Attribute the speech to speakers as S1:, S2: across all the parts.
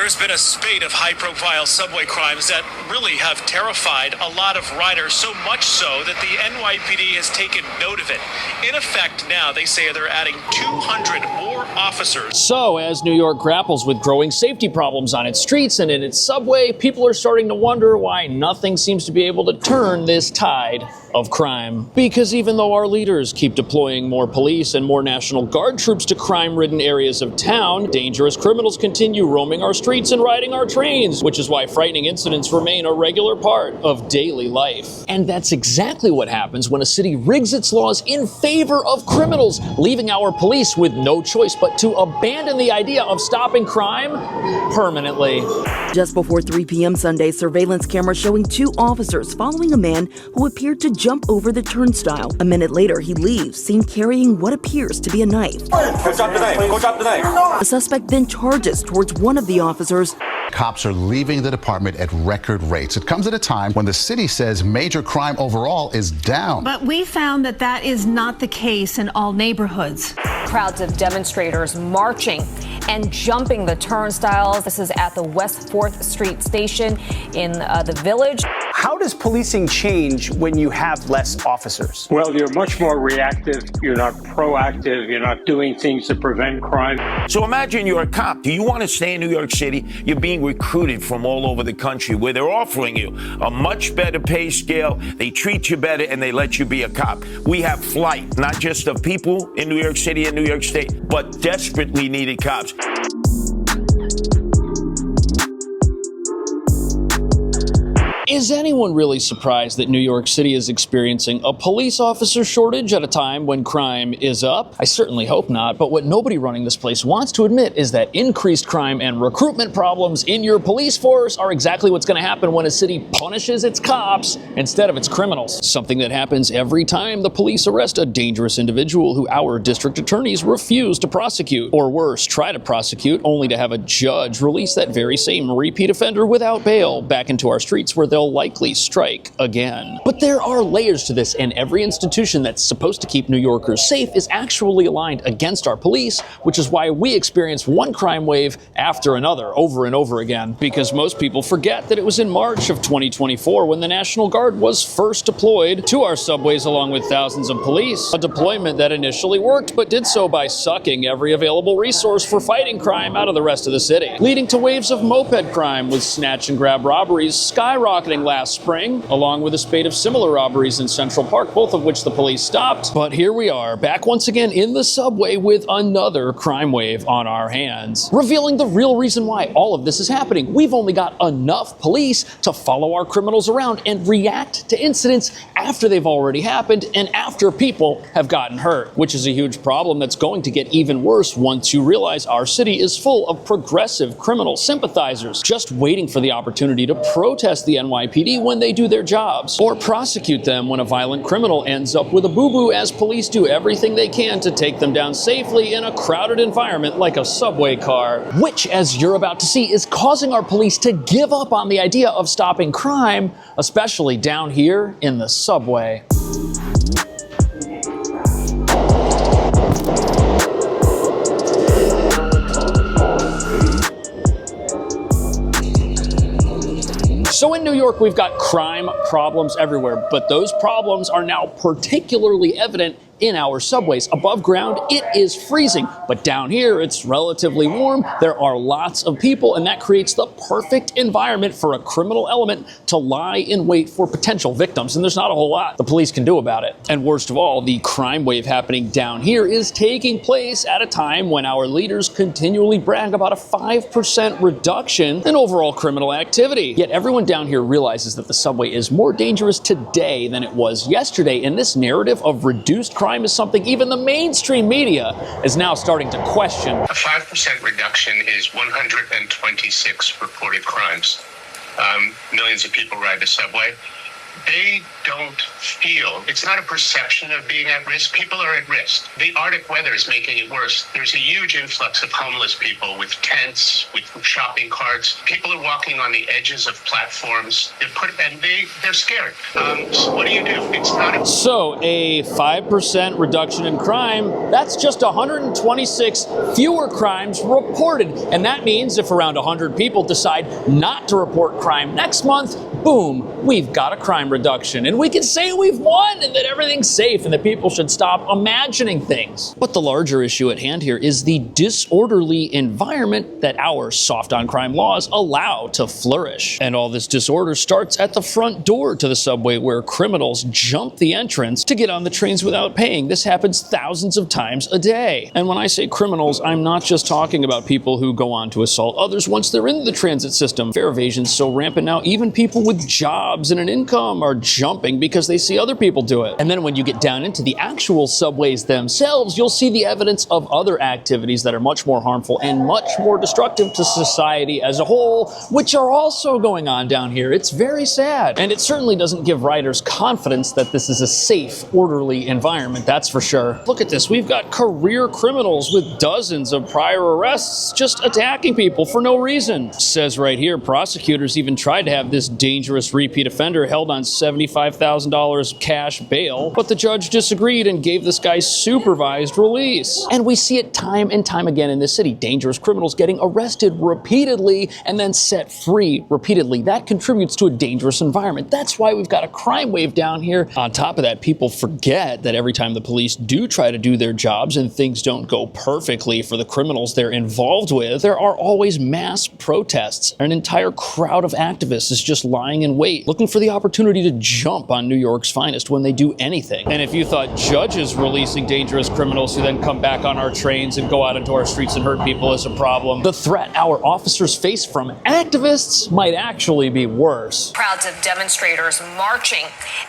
S1: There's been a spate of high-profile subway crimes that really have terrified a lot of riders, so much so that the NYPD has taken note of it. In effect, now they say they're adding 200 more officers.
S2: So, as New York grapples with growing safety problems on its streets and in its subway, people are starting to wonder why nothing seems to be able to turn this tide of crime. Because even though our leaders keep deploying more police and more National Guard troops to crime-ridden areas of town, dangerous criminals continue roaming our streets and riding our trains, which is why frightening incidents remain a regular part of daily life. And that's exactly what happens when a city rigs its laws in favor of criminals, leaving our police with no choice but to abandon the idea of stopping crime permanently.
S3: Just before 3 p.m. Sunday, surveillance cameras showing 2 officers following a man who appeared to jump over the turnstile. A minute later, he leaves, seen carrying what appears to be a knife.
S4: Go drop the knife. Go drop the knife.
S3: The suspect then charges towards one of the officers.
S5: Cops are leaving the department at record rates. It comes at a time when the city says major crime overall is down.
S6: But we found that that is not the case in all neighborhoods.
S7: Crowds of demonstrators marching and jumping the turnstiles. This is at the West 4th Street station in the Village.
S8: How does policing change when you have less officers?
S9: Well, you're much more reactive. You're not proactive. You're not doing things to prevent crime.
S10: So imagine you're a cop. Do you want to stay in New York City? You're being recruited from all over the country where they're offering you a much better pay scale. They treat you better and they let you be a cop. We have flight, not just of people in New York City and New York State, but desperately needed cops.
S2: Is anyone really surprised that New York City is experiencing a police officer shortage at a time when crime is up? I certainly hope not, but what nobody running this place wants to admit is that increased crime and recruitment problems in your police force are exactly what's going to happen when a city punishes its cops instead of its criminals. Something that happens every time the police arrest a dangerous individual who our district attorneys refuse to prosecute, or worse, try to prosecute, only to have a judge release that very same repeat offender without bail back into our streets where they'll likely strike again. But there are layers to this, and every institution that's supposed to keep New Yorkers safe is actually aligned against our police, which is why we experience one crime wave after another over and over again. Because most people forget that it was in March of 2024 when the National Guard was first deployed to our subways along with thousands of police. A deployment that initially worked, but did so by sucking every available resource for fighting crime out of the rest of the city, leading to waves of moped crime with snatch and grab robberies skyrocketing last spring, along with a spate of similar robberies in Central Park, both of which the police stopped. But here we are, back once again in the subway with another crime wave on our hands, revealing the real reason why all of this is happening. We've only got enough police to follow our criminals around and react to incidents after they've already happened and after people have gotten hurt, which is a huge problem that's going to get even worse once you realize our city is full of progressive criminal sympathizers, just waiting for the opportunity to protest the NYPD when they do their jobs, or prosecute them when a violent criminal ends up with a boo-boo, as police do everything they can to take them down safely in a crowded environment like a subway car, which, as you're about to see, is causing our police to give up on the idea of stopping crime, especially down here in the subway. So in New York, we've got crime problems everywhere, but those problems are now particularly evident in our subways. Above ground, it is freezing, but down here, it's relatively warm. There are lots of people, and that creates the perfect environment for a criminal element to lie in wait for potential victims, and there's not a whole lot the police can do about it. And worst of all, the crime wave happening down here is taking place at a time when our leaders continually brag about a 5% reduction in overall criminal activity. Yet everyone down here realizes that the subway is more dangerous today than it was yesterday, and this narrative of reduced crime is something even the mainstream media is now starting to question.
S11: A 5% reduction is 126 reported crimes. Millions of people ride the subway. they don't feel, it's not a perception of being at risk. People are at risk. The Arctic weather is making it worse. There's a huge influx of homeless people with tents, with shopping carts. People are walking on the edges of platforms. They're scared. So what do? It's not
S2: So a 5% reduction in crime, that's just 126 fewer crimes reported. And that means if around 100 people decide not to report crime next month, boom, we've got a crime reduction. And we can say we've won and that everything's safe and that people should stop imagining things. But the larger issue at hand here is the disorderly environment that our soft on crime laws allow to flourish. And all this disorder starts at the front door to the subway, where criminals jump the entrance to get on the trains without paying. This happens thousands of times a day. And when I say criminals, I'm not just talking about people who go on to assault others once they're in the transit system. Fare evasion's so rampant now, even people with jobs and an income are jumping because they see other people do it. And then when you get down into the actual subways themselves, you'll see the evidence of other activities that are much more harmful and much more destructive to society as a whole, which are also going on down here. It's very sad. And it certainly doesn't give riders confidence that this is a safe, orderly environment, that's for sure. Look at this. We've got career criminals with dozens of prior arrests just attacking people for no reason. It says right here, prosecutors even tried to have this dangerous repeat offender held on $75,000 cash bail, but the judge disagreed and gave this guy supervised release. And we see it time and time again in this city. Dangerous criminals getting arrested repeatedly and then set free repeatedly. That contributes to a dangerous environment. That's why we've got a crime wave down here. On top of that, people forget that every time the police do try to do their jobs and things don't go perfectly for the criminals they're involved with, there are always mass protests. An entire crowd of activists is just lying in wait, looking for the opportunity to jump on New York's finest when they do anything. And if you thought judges releasing dangerous criminals who then come back on our trains and go out into our streets and hurt people is a problem, the threat our officers face from activists might actually be worse.
S7: Crowds of demonstrators marching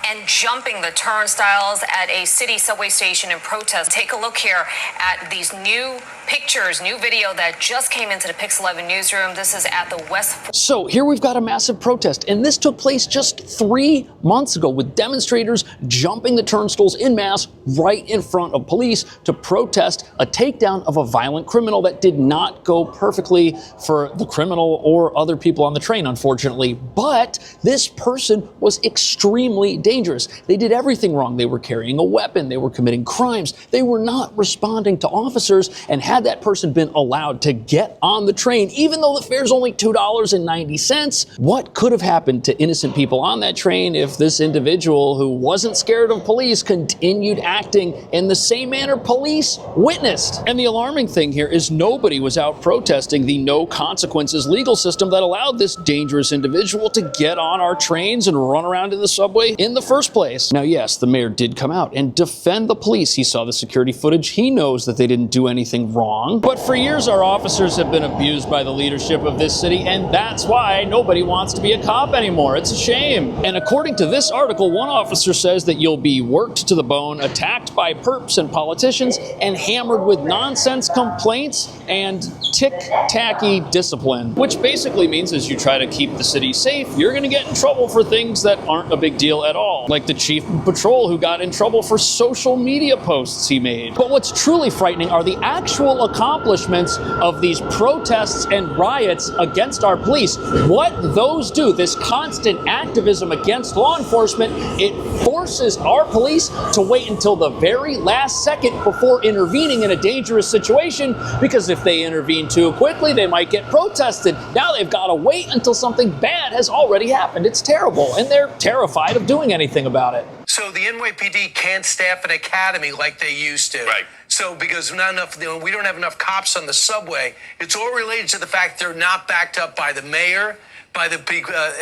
S7: and jumping the turnstiles at a city subway station in protest. Take a look here at these new pictures, new video that just came into the Pix 11 newsroom. This is at the West.
S2: So here we've got a massive protest, and this took place just 3 months ago with demonstrators jumping the turnstiles in mass right in front of police to protest a takedown of a violent criminal that did not go perfectly for the criminal or other people on the train, unfortunately. But this person was extremely dangerous. They did everything wrong. They were carrying a weapon. They were committing crimes. They were not responding to officers. And had that person been allowed to get on the train, even though the fare's only $2.90, what could have happened to innocent people on that train if this individual who wasn't scared of police continued acting in the same manner police witnessed? And the alarming thing here is nobody was out protesting the no consequences legal system that allowed this dangerous individual to get on our trains and run around in the subway in the first place. Now, yes, the mayor did come out and defend the police. He saw the security footage. He knows that they didn't do anything wrong. But for years, our officers have been abused by the leadership of this city, and that's why nobody wants to be a cop anymore. It's a shame. And according to this article, one officer says that you'll be worked to the bone, attacked by perps and politicians, and hammered with nonsense complaints and tick-tacky discipline, which basically means as you try to keep the city safe, you're going to get in trouble for things that aren't a big deal at all, like the chief of patrol who got in trouble for social media posts he made. But what's truly frightening are the actual accomplishments of these protests and riots against our police. What those do, this constant activism against law enforcement, it forces our police to wait until the very last second before intervening in a dangerous situation, because if they intervene too quickly, they might get protested. Now they've got to wait until something bad has already happened. It's terrible, and they're terrified of doing anything about it.
S12: So the NYPD can't staff an academy like they used to.
S10: Right.
S12: So because not enough, we don't have enough cops on the subway. It's all related to the fact they're not backed up by the mayor, by the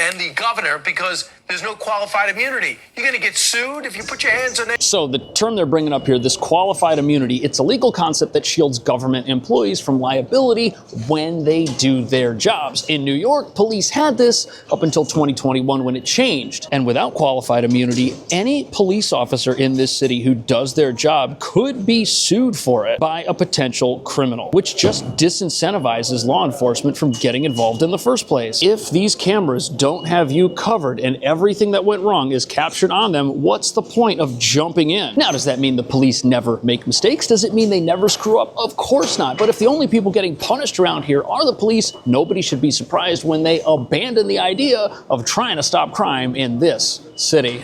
S12: and the governor, because there's no qualified immunity. You're going to get sued if you put your hands on it.
S2: So the term they're bringing up here, this qualified immunity, it's a legal concept that shields government employees from liability when they do their jobs. In New York, police had this up until 2021 when it changed. And without qualified immunity, any police officer in this city who does their job could be sued for it by a potential criminal, which just disincentivizes law enforcement from getting involved in the first place. If these cameras don't have you covered and everything that went wrong is captured on them, what's the point of jumping in? Now, does that mean the police never make mistakes? Does it mean they never screw up? Of course not. But if the only people getting punished around here are the police, nobody should be surprised when they abandon the idea of trying to stop crime in this city.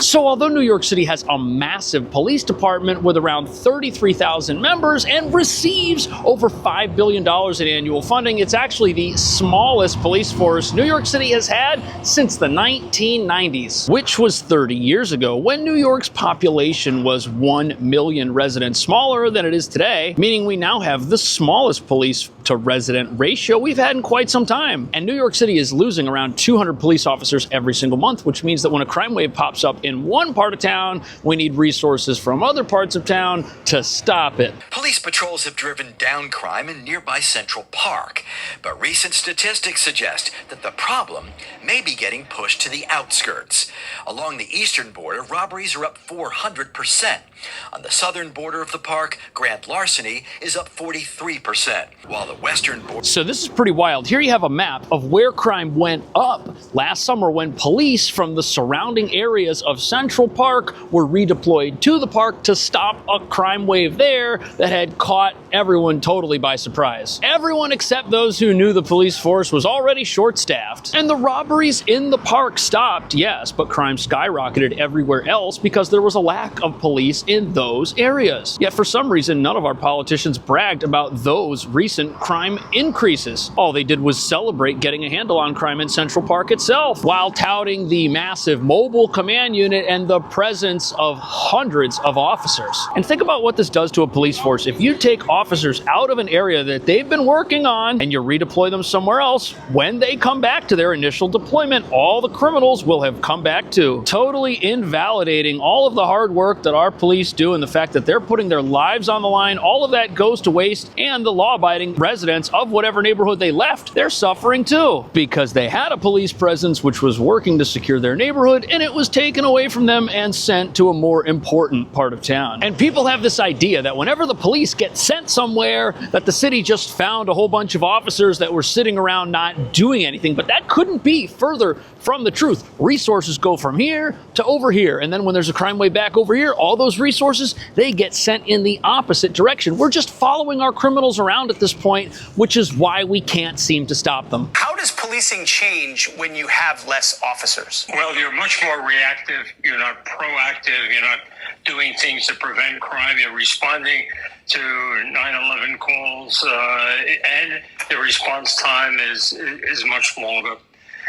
S2: So although New York City has a massive police department with around 33,000 members and receives over $5 billion in annual funding, it's actually the smallest police force New York City has had since the 1990s, which was 30 years ago when New York's population was 1 million residents smaller than it is today, meaning we now have the smallest police to resident ratio we've had in quite some time. And New York City is losing around 200 police officers every single month, which means that when a crime wave pops up in one part of town, we need resources from other parts of town to stop it.
S13: Police patrols have driven down crime in nearby Central Park, but recent statistics suggest that the problem may be getting pushed to the outskirts. Along the eastern border, robberies are up 400%. On the southern border of the park, grand larceny is up 43%, while the western border...
S2: So this is pretty wild. Here you have a map of where crime went up last summer when police from the surrounding areas of Central Park were redeployed to the park to stop a crime wave there that had caught everyone totally by surprise. Everyone except those who knew the police force was already short-staffed. And the robberies in the park stopped, yes, but crime skyrocketed everywhere else because there was a lack of police in those areas. Yet for some reason, none of our politicians bragged about those recent crime increases. All they did was celebrate getting a handle on crime in Central Park itself, while touting the massive mobile command unit and the presence of hundreds of officers. And think about what this does to a police force. If you take officers out of an area that they've been working on and you redeploy them somewhere else, when they come back to their initial deployment, all the criminals will have come back too. Totally invalidating all of the hard work that our police do and the fact that they're putting their lives on the line. All of that goes to waste, and the law-abiding residents of whatever neighborhood they left, they're suffering too, because they had a police presence which was working to secure their neighborhood, and it was taken away from them and sent to a more important part of town. And people have this idea that whenever the police get sent somewhere, that the city just found a whole bunch of officers that were sitting around not doing anything, but that couldn't be further from the truth. Resources go from here to over here, and then when there's a crime wave back over here, all those resources, they get sent in the opposite direction. We're just following our criminals around at this point, which is why we can't seem to stop them.
S8: How does policing change when you have less officers?
S9: Well, you're much more reactive. You're not proactive. You're not doing things to prevent crime. You're responding to 9/11 calls, and the response time is much longer.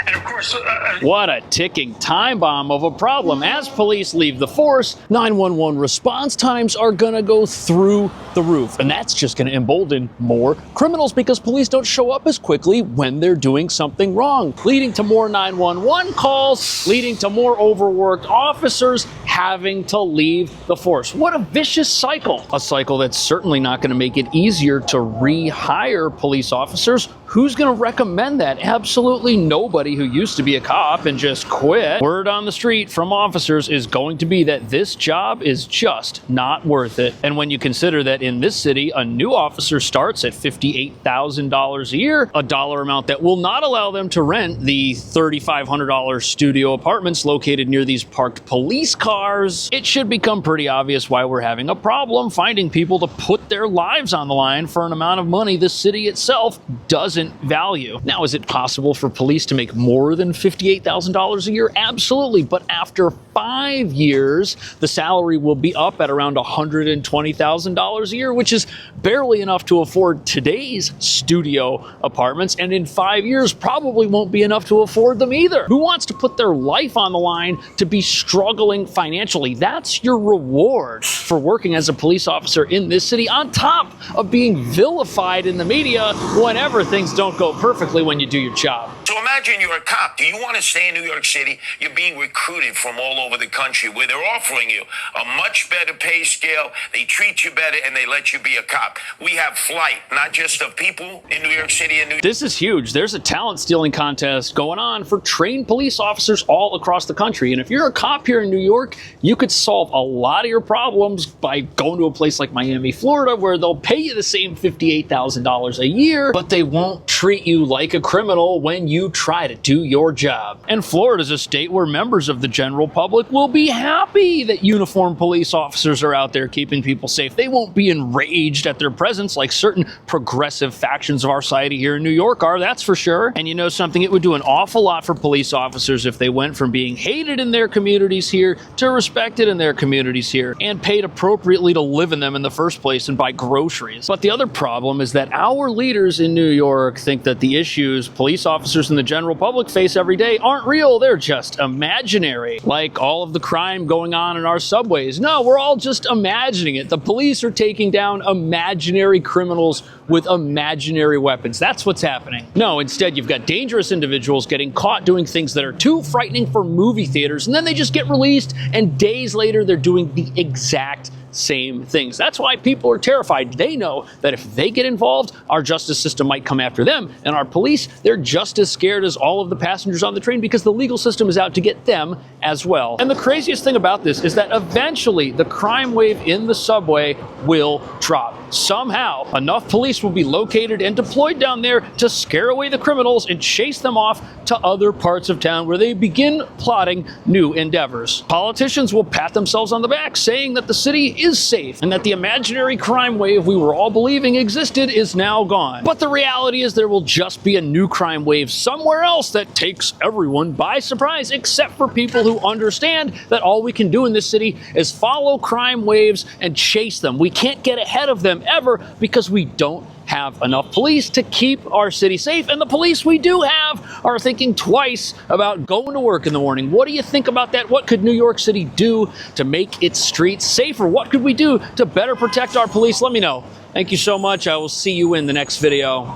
S9: And of course,
S2: what a ticking time bomb of a problem. As police leave the force, 911 response times are gonna go through the roof. And that's just gonna embolden more criminals because police don't show up as quickly when they're doing something wrong, leading to more 911 calls, leading to more overworked officers having to leave the force. What a vicious cycle. A cycle that's certainly not gonna make it easier to rehire police officers. Who's gonna recommend that? Absolutely nobody who used to be a cop and just quit. Word on the street from officers is going to be that this job is just not worth it. And when you consider that in this city, a new officer starts at $58,000 a year, a dollar amount that will not allow them to rent the $3,500 studio apartments located near these parked police cars, it should become pretty obvious why we're having a problem finding people to put their lives on the line for an amount of money the city itself doesn't value. Now, is it possible for police to make more than $58,000 a year? Absolutely, but after 5 years, the salary will be up at around $120,000 a year, which is barely enough to afford today's studio apartments, and in 5 years probably won't be enough to afford them either. Who wants to put their life on the line to be struggling financially? That's your reward for working as a police officer in this city, on top of being vilified in the media whenever things don't go perfectly when you do your job.
S9: So
S10: So imagine you're a cop. Do you want to stay in New York City? You're being recruited from all over the country where they're offering you a much better pay scale. They treat you better and they let you be a cop. We have flight, not just of people in New York City and New York.
S2: This is huge. There's a talent stealing contest going on for trained police officers all across the country. And if you're a cop here in New York, you could solve a lot of your problems by going to a place like Miami, Florida, where they'll pay you the same $58,000 a year, but they won't treat you like a criminal when you try to do your job. And Florida's a state where members of the general public will be happy that uniformed police officers are out there keeping people safe. They won't be enraged at their presence like certain progressive factions of our society here in New York are, that's for sure. And you know something, it would do an awful lot for police officers if they went from being hated in their communities here to respected in their communities here and paid appropriately to live in them in the first place and buy groceries. But the other problem is that our leaders in New York think that the issues police officers and the general public face every day aren't real, they're just imaginary. Like all of the crime going on in our subways. No, we're all just imagining it. The police are taking down imaginary criminals with imaginary weapons. That's what's happening. No, instead you've got dangerous individuals getting caught doing things that are too frightening for movie theaters, and then they just get released, and days later they're doing the exact same things. That's why people are terrified. They know that if they get involved, our justice system might come after them. And our police, they're just as scared as all of the passengers on the train because the legal system is out to get them as well. And the craziest thing about this is that eventually the crime wave in the subway will drop. Somehow, enough police will be located and deployed down there to scare away the criminals and chase them off to other parts of town where they begin plotting new endeavors. Politicians will pat themselves on the back saying that the city is safe and that the imaginary crime wave we were all believing existed is now gone. But the reality is there will just be a new crime wave somewhere else that takes everyone by surprise, except for people who understand that all we can do in this city is follow crime waves and chase them. We can't get ahead of them ever because we don't have enough police to keep our city safe, and the police we do have are thinking twice about going to work in the morning. What do you think about that? What could New York City do to make its streets safer? What could we do to better protect our police? Let me know. Thank you so much. I will see you in the next video.